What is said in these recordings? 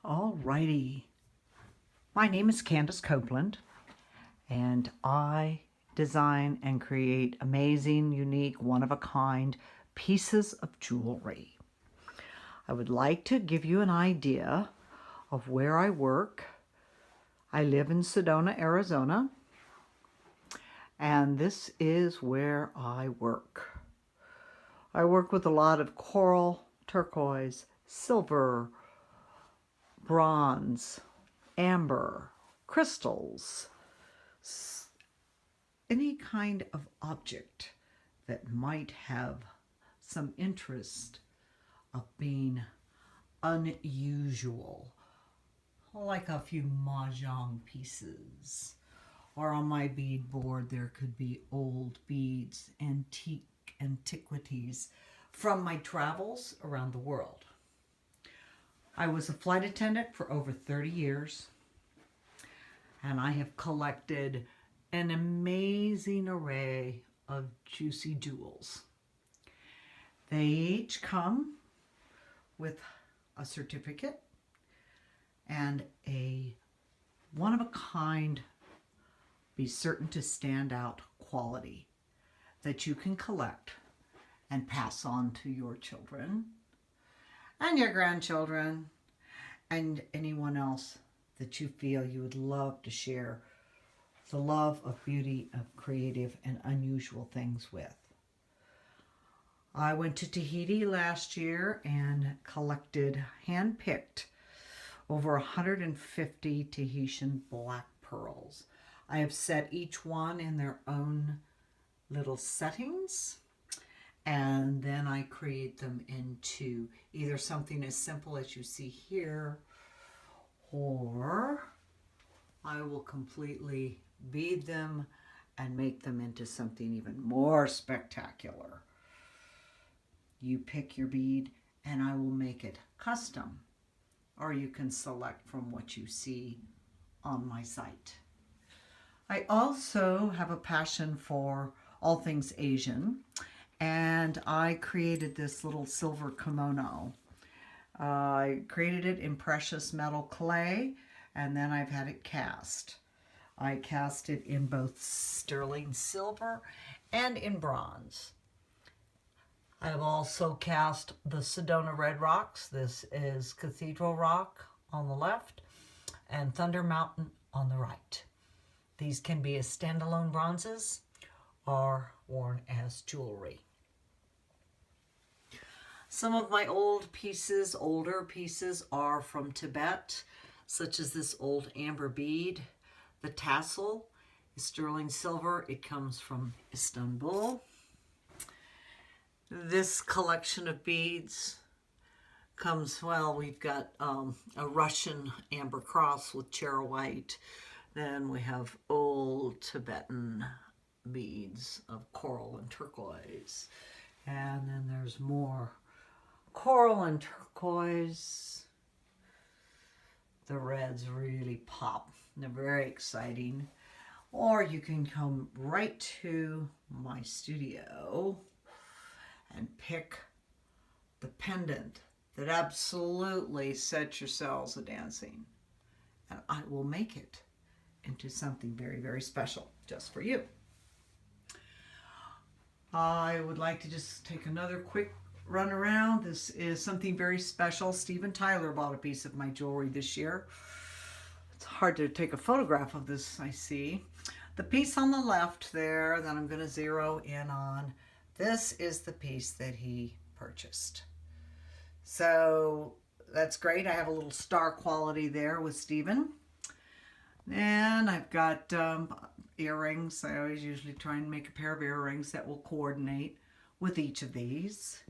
Alrighty, my name is Candace Copeland, and I design and create amazing, unique, one-of-a-kind pieces of jewelry. I would like to give you an idea of where I work. I live in Sedona, Arizona, and this is where I work. I work with a lot of coral, turquoise, silver, bronze, amber, crystals, any kind of object that might have some interest of being unusual, like a few mahjong pieces. Or on my bead board there could be old beads, antiquities from my travels around the world. I was a flight attendant for over 30 years, and I have collected an amazing array of juicy jewels. They each come with a certificate and a one-of-a-kind, be certain to stand out quality that you can collect and pass on to your children and your grandchildren and anyone else that you feel you would love to share the love of beauty, of creative and unusual things with. I went to Tahiti last year and collected, hand-picked, over 150 Tahitian black pearls. I have set each one in their own little settings, and then I create them into either something as simple as you see here, or I will completely bead them and make them into something even more spectacular. You pick your bead and I will make it custom, or you can select from what you see on my site. I also have a passion for all things Asian, and I created this little silver kimono. I created it in precious metal clay, and then I've had it cast. I cast it in both sterling silver and in bronze. I've also cast the Sedona Red Rocks. This is Cathedral Rock on the left and Thunder Mountain on the right. These can be as standalone bronzes or worn as jewelry. Some of my older pieces are from Tibet, such as this old amber bead. The tassel is sterling silver. It comes from Istanbul. This collection of beads comes, well, we've got a Russian amber cross with charoite. Then we have old Tibetan beads of coral and turquoise. And then there's more coral and turquoise. The reds really pop. They're very exciting. Or you can come right to my studio and pick the pendant that absolutely sets your cells a-dancing. And I will make it into something very, very special just for you. I would like to just take another quick run around. This is something very special. Steven Tyler bought a piece of my jewelry this year. It's hard to take a photograph of this, I see. The piece on the left there that I'm going to zero in on, this is the piece that he purchased. So that's great. I have a little star quality there with Steven. And I've got earrings. I always usually try and make a pair of earrings that will coordinate with each of these.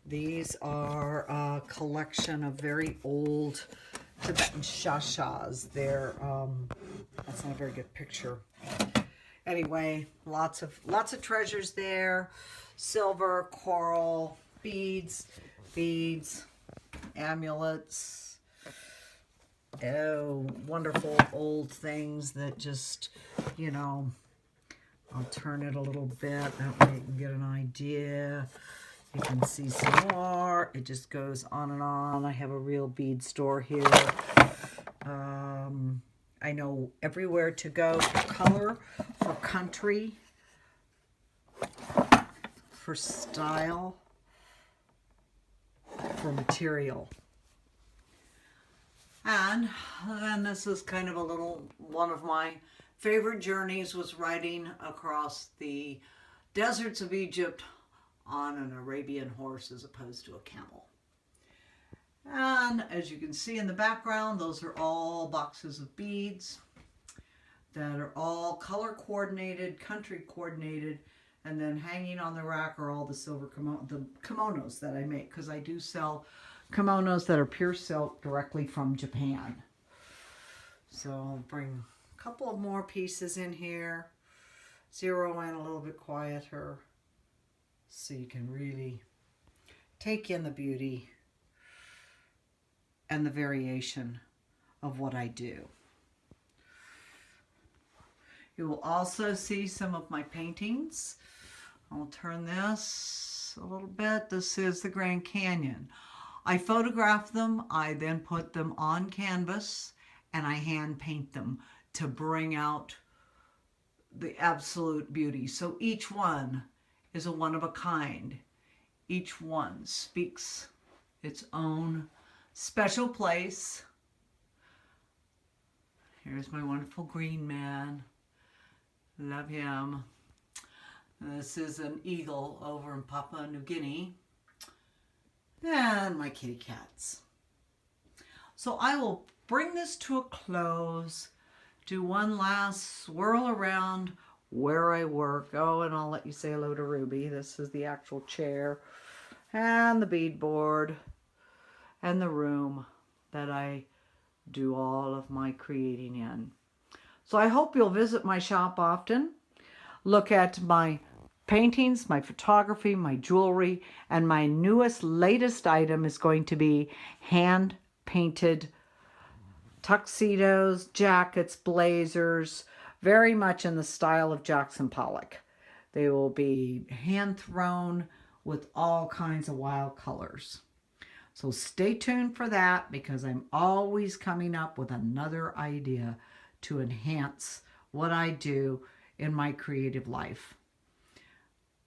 These are a collection of very old Tibetan shashas. They're that's not a very good picture. Anyway, lots of treasures there. Silver, coral, beads, amulets. Oh, wonderful old things that just, you know, I'll turn it a little bit. That way you can get an idea. You can see some more. It just goes on and on. I have a real bead store here. I know everywhere to go for color, for country, for style, for material. And then this is kind of a little, one of my favorite journeys was riding across the deserts of Egypt on an Arabian horse as opposed to a camel. And as you can see in the background, those are all boxes of beads that are all color coordinated, country coordinated, and then hanging on the rack are all the silver kimonos that I make, because I do sell kimonos that are pure silk directly from Japan. So I'll bring a couple of more pieces in here, zero in a little bit quieter, so you can really take in the beauty and the variation of what I do. You will also see some of my paintings. I'll turn this a little bit. This is the Grand Canyon. I photograph them, I then put them on canvas, and I hand paint them to bring out the absolute beauty. So each one is a one of a kind. Each one speaks its own special place. Here's my wonderful green man. Love him. This is an eagle over in Papua New Guinea. And my kitty cats. So I will bring this to a close, do one last swirl around where I work. Oh, and I'll let you say hello to Ruby. This is the actual chair and the beadboard and the room that I do all of my creating in. So I hope you'll visit my shop often. Look at my paintings, my photography, my jewelry, and my latest item is going to be hand-painted tuxedos, jackets, blazers, very much in the style of Jackson Pollock. They will be hand-thrown with all kinds of wild colors. So stay tuned for that, because I'm always coming up with another idea to enhance what I do in my creative life.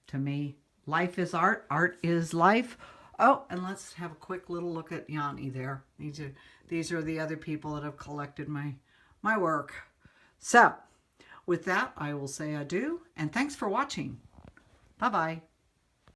To me, life is art, art is life. Oh, and let's have a quick little look at Yanni there. These are the other people that have collected my work. So, with that, I will say adieu, and thanks for watching. Bye-bye.